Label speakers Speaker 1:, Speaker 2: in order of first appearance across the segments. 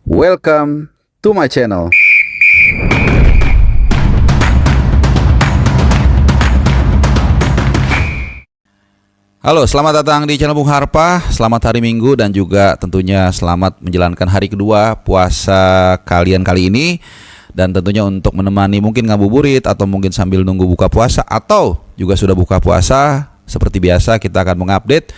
Speaker 1: Welcome to my channel. Halo, selamat datang di channel Bung Harpa. Selamat hari Minggu dan juga tentunya selamat menjalankan hari kedua puasa kalian kali ini. Dan tentunya untuk menemani mungkin ngabuburit atau mungkin sambil nunggu buka puasa atau juga sudah buka puasa, seperti biasa kita akan mengupdate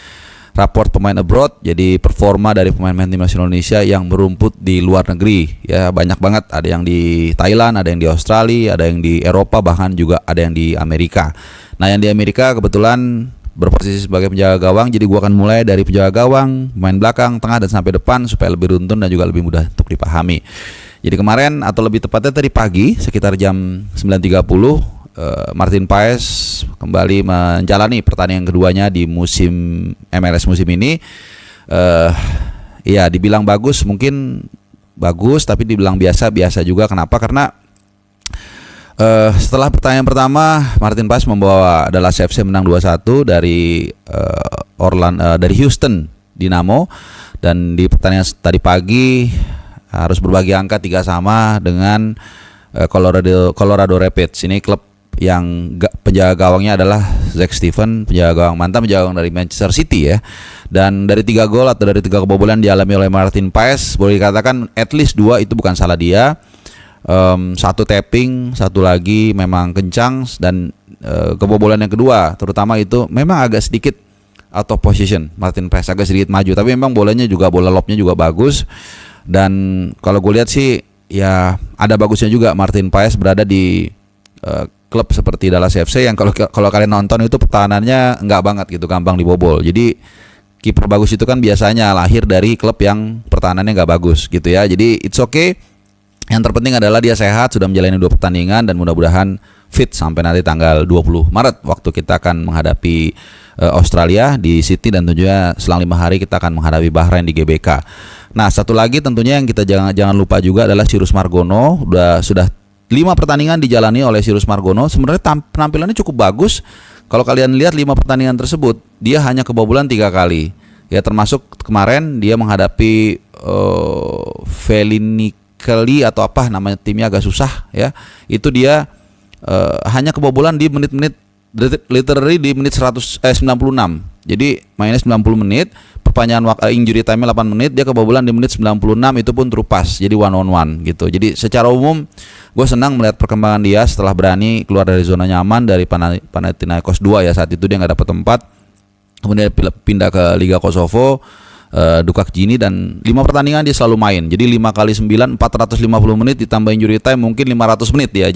Speaker 1: raport pemain abroad, jadi performa dari pemain-pemain timnas Indonesia yang berumput di luar negeri. Ya, banyak banget, ada yang di Thailand, ada yang di Australia, ada yang di Eropa, bahkan juga ada yang di Amerika. Nah, yang di Amerika kebetulan berposisi sebagai penjaga gawang, jadi gua akan mulai dari penjaga gawang, pemain belakang, tengah, dan sampai depan supaya lebih runtun dan juga lebih mudah untuk dipahami. Jadi kemarin, atau lebih tepatnya tadi pagi sekitar jam 9.30, Martin Paes kembali menjalani pertandingan keduanya di musim MLS musim ini. Ya, dibilang bagus, mungkin bagus, tapi dibilang biasa juga. Kenapa? Karena setelah pertandingan pertama, Martin Paes membawa Dallas FC menang 2-1 dari dari Houston Dynamo, dan di pertandingan tadi pagi harus berbagi angka 3-3 dengan Colorado Rapids. Ini klub yang penjaga gawangnya adalah Zach Steven, mantan penjaga gawang dari Manchester City ya. Dan dari 3 gol atau dari 3 kebobolan dialami oleh Martin Paes, boleh dikatakan at least 2 itu bukan salah dia. Satu tapping, satu lagi memang kencang, dan kebobolan yang kedua terutama itu memang agak sedikit out of position. Martin Paes agak sedikit maju, tapi memang bolanya juga, bola lobnya juga bagus. Dan kalau gue lihat sih ya ada bagusnya juga Martin Paes berada di klub seperti Dallas FC yang kalau kalian nonton itu pertahanannya enggak banget gitu, gampang dibobol. Jadi kiper bagus itu kan biasanya lahir dari klub yang pertahanannya enggak bagus gitu ya. Jadi it's okay. Yang terpenting adalah dia sehat, sudah menjalani 2 pertandingan, dan mudah-mudahan fit sampai nanti tanggal 20 Maret waktu kita akan menghadapi Australia di Sydney, dan tentunya selang 5 hari kita akan menghadapi Bahrain di GBK. Nah, satu lagi tentunya yang kita jangan lupa juga adalah Cyrus Margono. Sudah 5 pertandingan dijalani oleh Cyrus Margono. Sebenarnya penampilannya cukup bagus. Kalau kalian lihat 5 pertandingan tersebut, dia hanya kebobolan 3 kali. Ya, termasuk kemarin dia menghadapi Velinikeli atau apa namanya, timnya agak susah ya. Itu dia hanya kebobolan di menit-menit, literally di menit 96. Jadi mainnya 90 menit, perpanjangan injury time-nya 8 menit, dia kebobolan di menit 96, itu pun terupas, jadi one on one gitu. Jadi secara umum gue senang melihat perkembangan dia setelah berani keluar dari zona nyaman dari Panathinaikos 2 ya. Saat itu dia nggak dapat tempat, kemudian pindah ke Liga Kosovo, Dukak Jini, dan 5 pertandingan dia selalu main. Jadi 5 kali 9, 450 menit ditambah injury time mungkin 500 menit ya,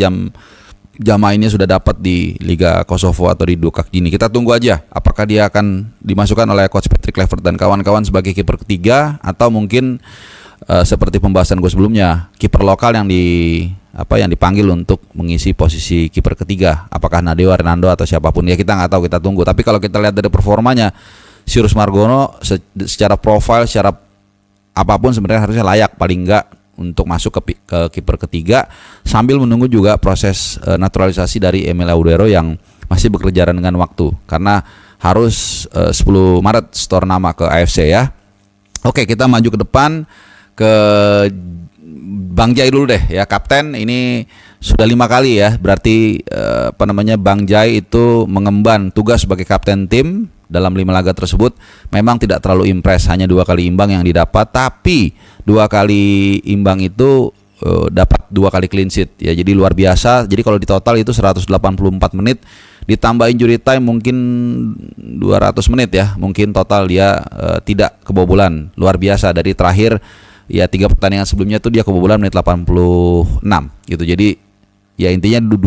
Speaker 1: jam mainnya sudah dapat di Liga Kosovo atau di Dukak Jini. Kita tunggu aja apakah dia akan dimasukkan oleh coach Patrick Kluivert dan kawan-kawan sebagai kiper ketiga, atau mungkin seperti pembahasan gue sebelumnya, kiper lokal yang dipanggil untuk mengisi posisi kiper ketiga, apakah Nadeo Hernando atau siapapun ya, kita nggak tahu, kita tunggu. Tapi kalau kita lihat dari performanya Cyrus Margono, secara profil, secara apapun sebenarnya harusnya layak paling enggak untuk masuk ke kiper ketiga, sambil menunggu juga proses naturalisasi dari Emil Audero yang masih bekerja dengan waktu, karena harus 10 Maret store nama ke AFC ya. Oke, kita maju ke depan ke Bang Jai dulu deh ya, kapten. Ini sudah 5 kali ya, berarti Bang Jai itu mengemban tugas sebagai kapten tim. Dalam 5 laga tersebut memang tidak terlalu impress, hanya 2 kali imbang yang didapat, tapi 2 kali imbang itu dapat 2 kali clean sheet ya, jadi luar biasa. Jadi kalau di total itu 184 menit ditambah injury time mungkin 200 menit ya, mungkin total dia tidak kebobolan. Luar biasa. Dari terakhir ya 3 pertandingan sebelumnya tuh dia kebobolan menit 86 gitu. Jadi ya intinya 2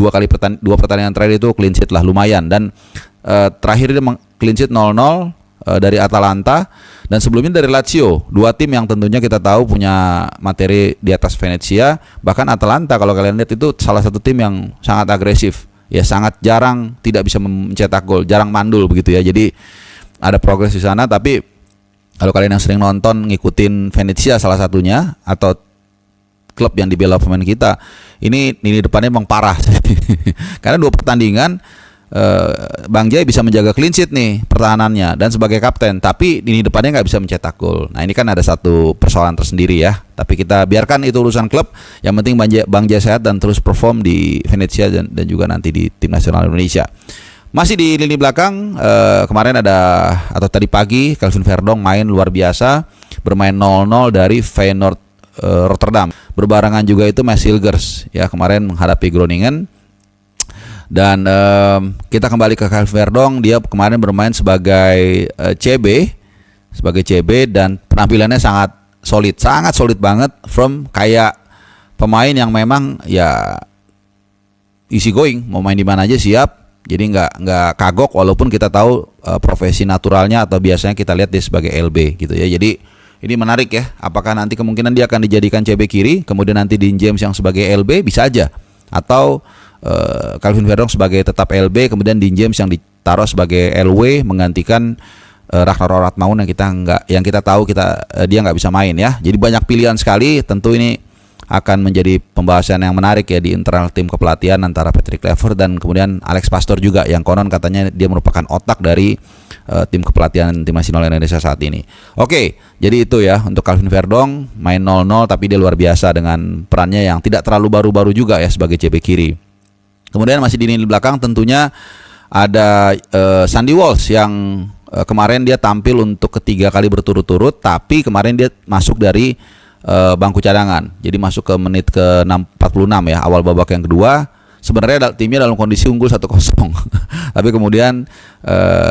Speaker 1: pertandingan terakhir itu clean sheet lah, lumayan. Dan terakhir dia clean sheet 0-0 dari Atalanta, dan sebelumnya dari Lazio. 2 tim yang tentunya kita tahu punya materi di atas Venezia. Bahkan Atalanta kalau kalian lihat itu salah satu tim yang sangat agresif ya, sangat jarang tidak bisa mencetak gol, jarang mandul begitu ya. Jadi ada progres di sana. Tapi kalau kalian yang sering nonton ngikutin Venezia salah satunya, atau klub yang dibela pemain kita, ini depannya emang parah. Karena 2 pertandingan Bang Jai bisa menjaga clean sheet nih pertahanannya dan sebagai kapten, tapi ini depannya nggak bisa mencetak gol. Nah ini kan ada satu persoalan tersendiri ya. Tapi kita biarkan itu urusan klub. Yang penting Bang Jai sehat dan terus perform di Venezia dan juga nanti di tim nasional Indonesia. Masih di lini belakang, kemarin ada atau tadi pagi Calvin Verdong main luar biasa, bermain 0-0 dari Feyenoord Rotterdam. Berbarengan juga itu Mads Hilgers ya kemarin menghadapi Groningen. Dan kita kembali ke Calvin Verdong, dia kemarin bermain sebagai CB dan penampilannya sangat solid banget, from kayak pemain yang memang ya easy going, mau main di mana aja siap. Jadi nggak kagok, walaupun kita tahu profesi naturalnya atau biasanya kita lihat dia sebagai LB gitu ya. Jadi ini menarik ya, apakah nanti kemungkinan dia akan dijadikan CB kiri, kemudian nanti Dean James yang sebagai LB bisa aja, atau Calvin Verdong sebagai tetap LB, kemudian Dean James yang ditaruh sebagai LW menggantikan Ragnar Oratmaun yang kita tahu dia nggak bisa main ya. Jadi banyak pilihan sekali. Tentu ini akan menjadi pembahasan yang menarik ya di internal tim kepelatihan antara Patrick Kluivert dan kemudian Alex Pastoor juga, yang konon katanya dia merupakan otak dari tim kepelatihan tim nasional Indonesia saat ini. Oke, jadi itu ya untuk Calvin Verdong, main 0-0 tapi dia luar biasa dengan perannya yang tidak terlalu baru-baru juga ya sebagai CB kiri. Kemudian masih di lini belakang tentunya ada Sandy Walsh yang kemarin dia tampil untuk ketiga kali berturut-turut, tapi kemarin dia masuk dari bangku cadangan. Jadi masuk ke menit ke 46 ya, awal babak yang kedua. Sebenarnya timnya dalam kondisi unggul 1-0. Tapi kemudian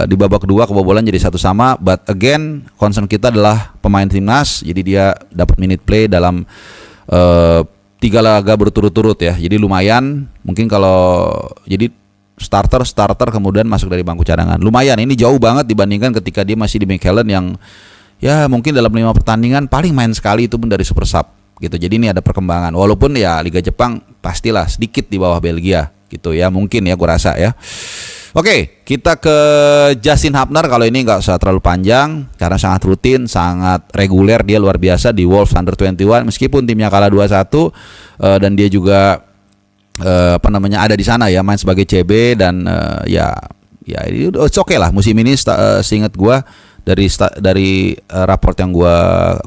Speaker 1: di babak kedua kebobolan jadi 1-1, but again concern kita adalah pemain timnas. Jadi dia dapat minute play dalam 3 laga berturut-turut ya. Jadi lumayan, mungkin kalau jadi starter kemudian masuk dari bangku cadangan. Lumayan, ini jauh banget dibandingkan ketika dia masih di Mechelen yang ya mungkin dalam 5 pertandingan paling main sekali itu pun dari super sub gitu. Jadi ini ada perkembangan. Walaupun ya Liga Jepang pastilah sedikit di bawah Belgia gitu ya, mungkin ya gue rasa ya. Oke, kita ke Justin Hubner. Kalau ini nggak usah terlalu panjang karena sangat rutin, sangat reguler, dia luar biasa di Wolves Under 21 meskipun timnya kalah 2-1 dan dia juga ada di sana ya, main sebagai CB dan ya it's okay lah musim ini. Seingat gua dari raport yang gua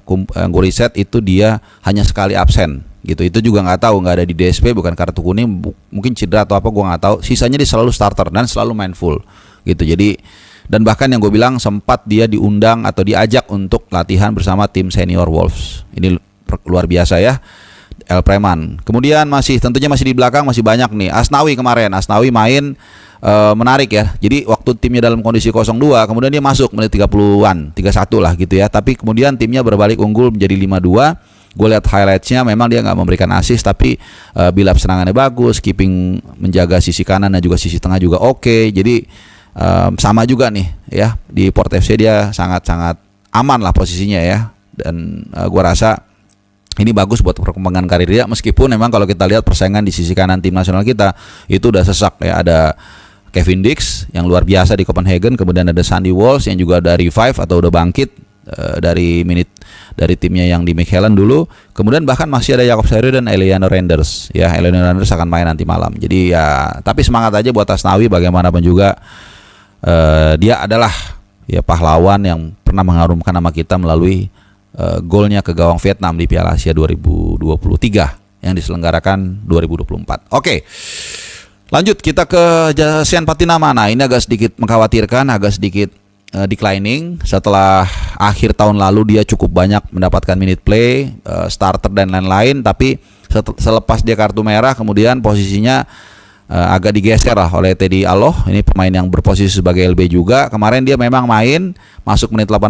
Speaker 1: riset itu dia hanya sekali absen gitu. Itu juga nggak ada di DSP, bukan kartu kuning, mungkin cedera atau apa, gua nggak tahu. Sisanya dia selalu starter dan selalu main full gitu. Jadi dan bahkan yang gue bilang sempat dia diundang atau diajak untuk latihan bersama tim senior Wolves. Ini luar biasa ya, El Preman. Kemudian tentunya masih di belakang masih banyak nih. Asnawi main menarik ya. Jadi waktu timnya dalam kondisi 0-2, kemudian dia masuk menit 30-an, 31 lah gitu ya. Tapi kemudian timnya berbalik unggul menjadi 5-2. Gue lihat highlightsnya, memang dia nggak memberikan assist, tapi build up serangannya bagus, keeping menjaga sisi kanan dan juga sisi tengah juga oke. Jadi sama juga nih ya, di Port FC dia sangat-sangat aman lah posisinya ya. Dan gue rasa ini bagus buat perkembangan karir dia, meskipun memang kalau kita lihat persaingan di sisi kanan tim nasional kita itu udah sesak ya. Ada Kevin Dix yang luar biasa di Copenhagen, kemudian ada Sandy Walsh yang juga udah revive atau udah bangkit dari timnya yang di Mechelen dulu. Kemudian bahkan masih ada Jakob Serui dan Eleanor Renders ya. Eleanor Renders akan main nanti malam. Jadi ya, tapi semangat aja buat Asnawi, bagaimanapun juga dia adalah ya pahlawan yang pernah mengharumkan nama kita melalui golnya ke gawang Vietnam di Piala Asia 2023 yang diselenggarakan 2024. Oke. Lanjut kita ke Sean Patinama. Nah, ini agak sedikit mengkhawatirkan, agak sedikit declining. Setelah akhir tahun lalu dia cukup banyak mendapatkan minute play, starter dan lain-lain, tapi selepas dia kartu merah kemudian posisinya agak digeser lah oleh Teddy Aloh. Ini pemain yang berposisi sebagai LB juga. Kemarin dia memang main masuk menit 80,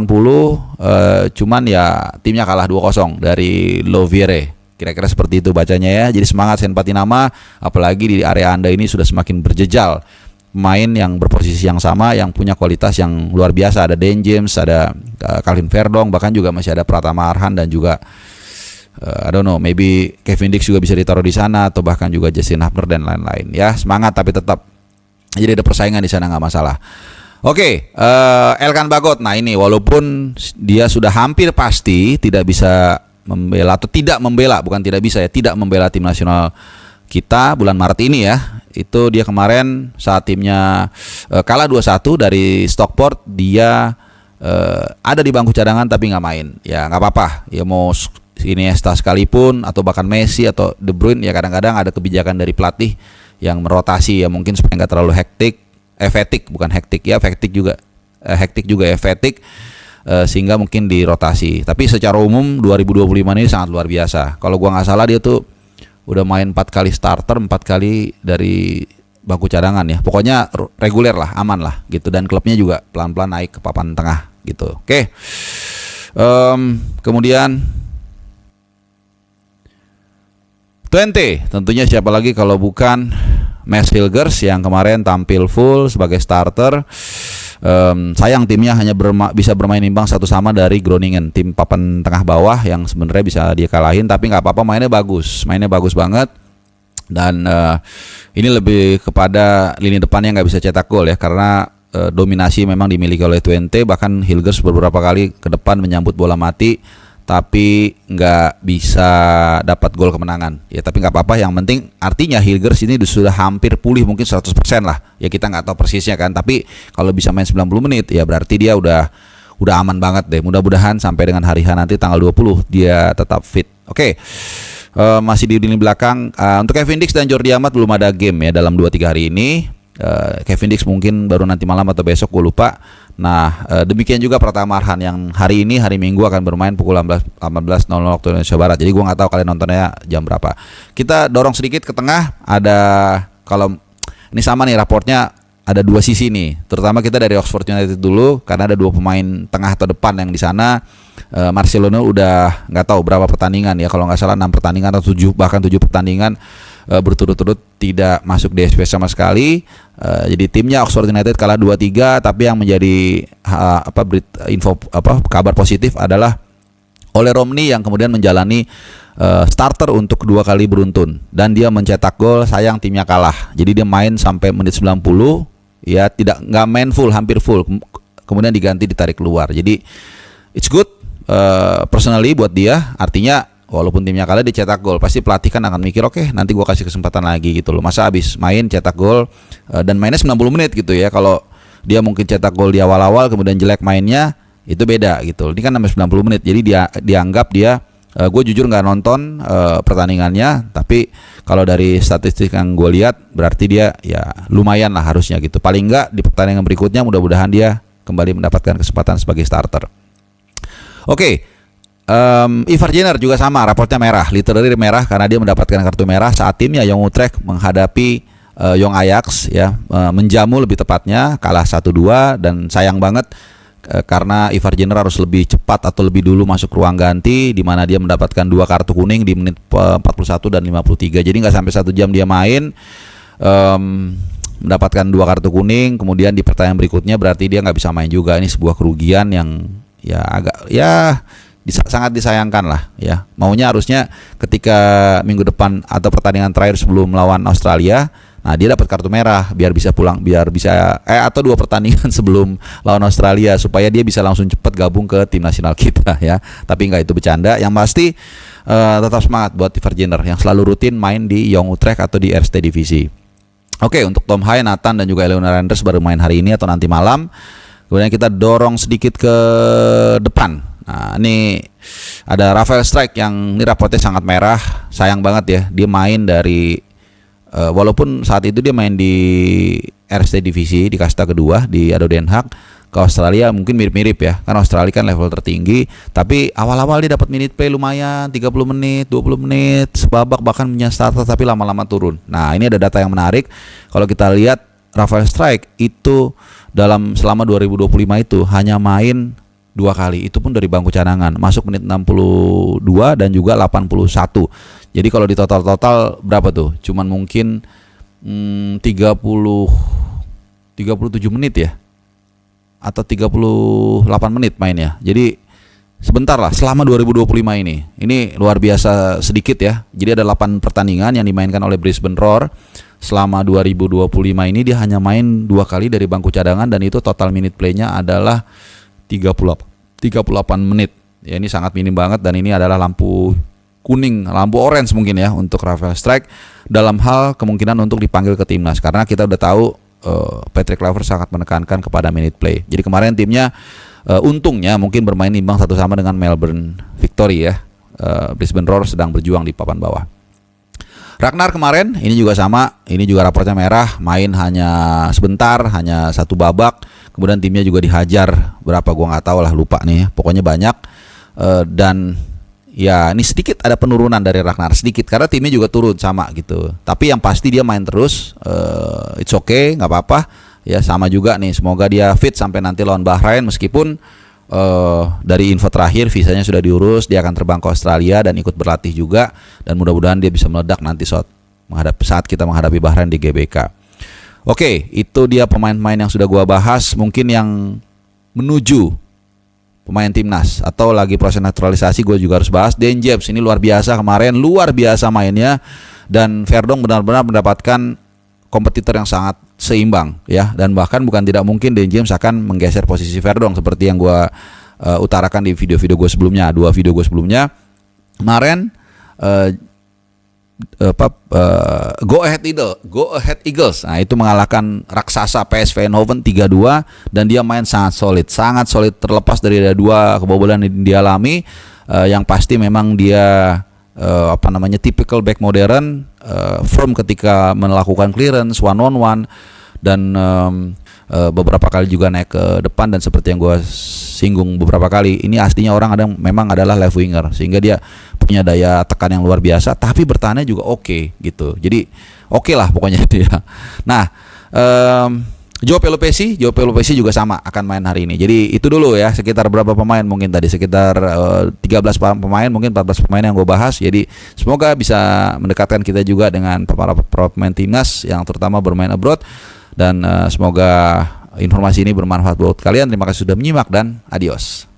Speaker 1: cuman ya timnya kalah 2-0 dari Loviere. Kira-kira seperti itu bacanya ya. Jadi semangat Sean Patinama, apalagi di area Anda ini sudah semakin berjejal pemain yang berposisi yang sama, yang punya kualitas yang luar biasa. Ada Dan James, ada Calvin Verdong, bahkan juga masih ada Pratama Arhan dan juga I don't know, maybe Kevin Dix juga bisa ditaruh di sana, atau bahkan juga Justin Hubner dan lain-lain ya. Semangat tapi tetap jadi ada persaingan di sana, nggak masalah. Oke, Elkan Bagot. Nah ini walaupun dia sudah hampir pasti tidak bisa membela atau tidak membela, bukan tidak bisa ya, tidak membela tim nasional kita bulan Maret ini ya. Itu dia kemarin saat timnya kalah 2-1 dari Stockport, dia ada di bangku cadangan tapi nggak main. Ya nggak apa-apa. Ya mau Iniesta sekalipun atau bahkan Messi atau De Bruyne, ya kadang-kadang ada kebijakan dari pelatih yang merotasi ya, mungkin supaya nggak terlalu hektik, sehingga mungkin dirotasi. Tapi secara umum 2025 ini sangat luar biasa. Kalau gua nggak salah dia tuh udah main 4 kali starter, 4 kali dari bangku cadangan ya. Pokoknya reguler lah, aman lah gitu, dan klubnya juga pelan-pelan naik ke papan tengah gitu. Oke. Kemudian Twente, tentunya siapa lagi kalau bukan Mads Hilgers yang kemarin tampil full sebagai starter. Sayang timnya hanya bisa bermain imbang 1-1 dari Groningen, tim papan tengah bawah yang sebenarnya bisa dia kalahin, tapi nggak apa-apa, mainnya bagus banget. Dan ini lebih kepada lini depannya nggak bisa cetak gol ya, karena dominasi memang dimiliki oleh Twente. Bahkan Hilgers beberapa kali ke depan menyambut bola mati tapi nggak bisa dapat gol kemenangan ya, tapi nggak apa-apa, yang penting artinya Hilgers ini sudah hampir pulih, mungkin 100% lah ya, kita nggak tahu persisnya kan, tapi kalau bisa main 90 menit ya berarti dia udah aman banget deh. Mudah-mudahan sampai dengan hari H nanti tanggal 20 dia tetap fit. Oke. Masih di lini belakang, untuk Kevin Dix dan Jordi Amat belum ada game ya dalam 2-3 hari ini. Kevin Dix mungkin baru nanti malam atau besok, gue lupa. Nah, demikian juga Pratama Arhan yang hari ini, hari Minggu, akan bermain pukul 18.00 waktu Indonesia Barat. Jadi gue nggak tahu kalian nontonnya jam berapa. Kita dorong sedikit ke tengah. Ada, kalau ini sama nih raportnya, ada 2 sisi nih. Terutama kita dari Oxford United dulu, karena ada 2 pemain tengah atau depan yang di sana. Marcelino udah nggak tahu berapa pertandingan ya, kalau nggak salah 6 pertandingan atau 7, bahkan 7 pertandingan berturut-turut tidak masuk DSP sama sekali. Jadi timnya Oxford United kalah 2-3, tapi yang menjadi kabar positif adalah Ole Romney yang kemudian menjalani starter untuk 2 kali beruntun dan dia mencetak gol. Sayang timnya kalah. Jadi dia main sampai menit 90 ya, nggak main full, hampir full. Kemudian diganti, ditarik keluar. Jadi it's good personally buat dia. Artinya walaupun timnya kalah dia cetak gol, pasti pelatih kan akan mikir, oke, nanti gua kasih kesempatan lagi gitu loh. Masa habis main cetak gol dan mainnya 90 menit gitu ya. Kalau dia mungkin cetak gol di awal-awal kemudian jelek mainnya, itu beda gitu. Ini kan sampai 90 menit. Jadi dia dianggap gue jujur nggak nonton pertandingannya, tapi kalau dari statistik yang gue lihat berarti dia ya lumayan lah harusnya gitu. Paling nggak di pertandingan berikutnya mudah-mudahan dia kembali mendapatkan kesempatan sebagai starter. Oke. Ivar Jenner juga sama, raportnya merah, literally merah, karena dia mendapatkan kartu merah saat timnya Jong Utrecht menghadapi Jong Ajax ya, menjamu lebih tepatnya, kalah 1-2, dan sayang banget karena Ivar Jenner harus lebih cepat atau lebih dulu masuk ruang ganti, di mana dia mendapatkan 2 kartu kuning di menit 41 dan 53. Jadi nggak sampai 1 jam dia main, mendapatkan 2 kartu kuning, kemudian di pertandingan berikutnya berarti dia nggak bisa main juga. Ini sebuah kerugian yang ya agak sangat disayangkan lah ya. Maunya harusnya ketika minggu depan atau pertandingan terakhir sebelum melawan Australia, nah dia dapat kartu merah biar bisa pulang, atau 2 pertandingan sebelum lawan Australia supaya dia bisa langsung cepat gabung ke tim nasional kita ya. Tapi nggak, itu bercanda. Yang pasti tetap semangat buat Ivar Jenner yang selalu rutin main di Jong Utrecht atau di Eerste Divisi. Oke, untuk Tom Hai, Nathan dan juga Leon Renders baru main hari ini atau nanti malam. Kemudian kita dorong sedikit ke depan. Nah, ini ada Rafael Strijk yang ini raportnya sangat merah. Sayang banget ya, dia main dari walaupun saat itu dia main di Eerste Divisi di kasta kedua di ADO Den Haag. Ke Australia mungkin mirip-mirip ya, kan Australia kan level tertinggi, tapi awal-awal dia dapat minute play lumayan, 30 menit, 20 menit, sebabak bahkan punya starter, tapi lama-lama turun. Nah, ini ada data yang menarik. Kalau kita lihat Rafael Strijk itu selama 2025 itu hanya main 2 kali, itu pun dari bangku cadangan, masuk menit 62 dan juga 81. Jadi kalau di total berapa tuh? Cuman mungkin 37 menit ya, atau 38 menit mainnya. Jadi sebentar lah selama 2025 ini. Ini luar biasa sedikit ya. Jadi ada 8 pertandingan yang dimainkan oleh Brisbane Roar. Selama 2025 ini dia hanya main 2 kali dari bangku cadangan, dan itu total minute play-nya adalah 38 menit. Ya, ini sangat minim banget, dan ini adalah lampu kuning, lampu orange mungkin ya untuk Rafael Strijk dalam hal kemungkinan untuk dipanggil ke timnas, karena kita udah tahu Patrick Kluivert sangat menekankan kepada minute play. Jadi kemarin timnya untungnya mungkin bermain imbang satu sama dengan Melbourne Victory ya. Brisbane Roar sedang berjuang di papan bawah. Ragnar kemarin ini juga sama, ini juga raportnya merah, main hanya sebentar, hanya satu babak, kemudian timnya juga dihajar berapa gua nggak tahu lah, lupa nih, pokoknya banyak. Dan ya ini sedikit ada penurunan dari Ragnar, sedikit karena timnya juga turun sama gitu. Tapi yang pasti dia main terus, it's okay, nggak apa-apa. Ya sama juga nih, semoga dia fit sampai nanti lawan Bahrain, meskipun dari info terakhir visanya sudah diurus, dia akan terbang ke Australia dan ikut berlatih juga, dan mudah-mudahan dia bisa meledak nanti saat kita menghadapi Bahrain di GBK. Oke, itu dia pemain-pemain yang sudah gua bahas. Mungkin yang menuju pemain timnas atau lagi proses naturalisasi gue juga harus bahas. Dane James ini luar biasa kemarin, luar biasa mainnya, dan Verdong benar-benar mendapatkan kompetitor yang sangat seimbang ya, dan bahkan bukan tidak mungkin Dane James akan menggeser posisi Verdong seperti yang gue utarakan di video-video gue sebelumnya, dua video gue sebelumnya. Kemarin Go Ahead Eagles, nah itu mengalahkan raksasa PSV Eindhoven 3-2, dan dia main sangat solid terlepas dari ada dua kebobolan yang dialami. Yang pasti memang dia typical back modern, firm ketika melakukan clearance one on one, dan beberapa kali juga naik ke depan, dan seperti yang gue singgung beberapa kali, ini aslinya orang memang adalah left winger, sehingga dia punya daya tekan yang luar biasa, tapi bertahannya juga oke gitu. Jadi oke lah pokoknya dia. Nah, João Pelupessy juga sama akan main hari ini. Jadi itu dulu ya, sekitar berapa pemain mungkin tadi, sekitar 13 pemain, mungkin 14 pemain yang gue bahas. Jadi semoga bisa mendekatkan kita juga dengan para pemain timnas yang terutama bermain abroad, dan semoga informasi ini bermanfaat buat kalian. Terima kasih sudah menyimak dan adios.